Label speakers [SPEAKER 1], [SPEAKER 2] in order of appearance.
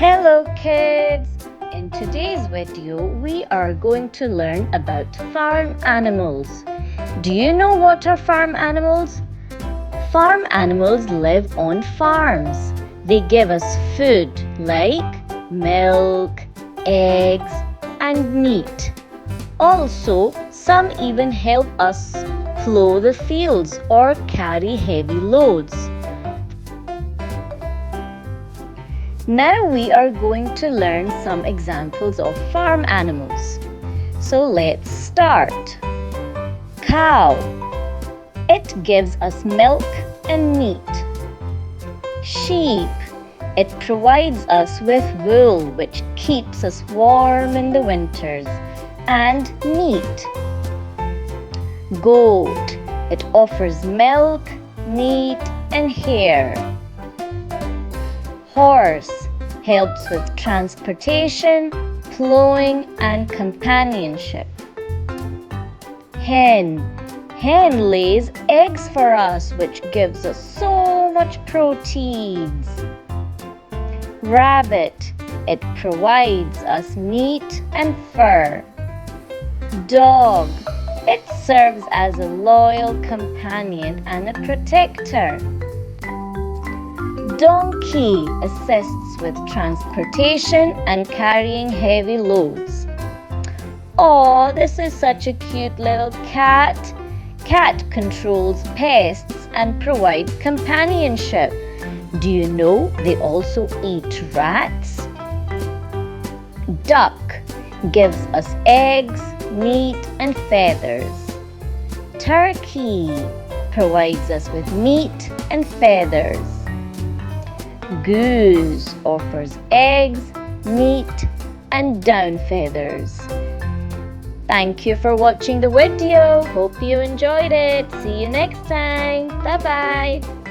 [SPEAKER 1] Hello kids! In today's video, we are going to learn about farm animals. Do you know what are farm animals? Farm animals live on farms. They give us food like milk, eggs, and meat. Also, some even help us plow the fields or carry heavy loads. Now we are going to learn some examples of farm animals. So let's start. Cow. It gives us milk and meat. Sheep. It provides us with wool, which keeps us warm in the winters, and meat. Goat. It offers milk, meat, and hair. Horse helps with transportation, plowing, and companionship. Hen lays eggs for us, which gives us so much proteins. Rabbit, it provides us meat and fur. Dog, it serves as a loyal companion and a protector. Donkey assists with transportation and carrying heavy loads. Oh, this is such a cute little cat. Cat controls pests and provides companionship. Do you know they also eat rats? Duck gives us eggs, meat, and feathers. Turkey provides us with meat and feathers. Goose offers eggs, meat, and down feathers. Thank you for watching the video. Hope you enjoyed it. See you next time. Bye-bye.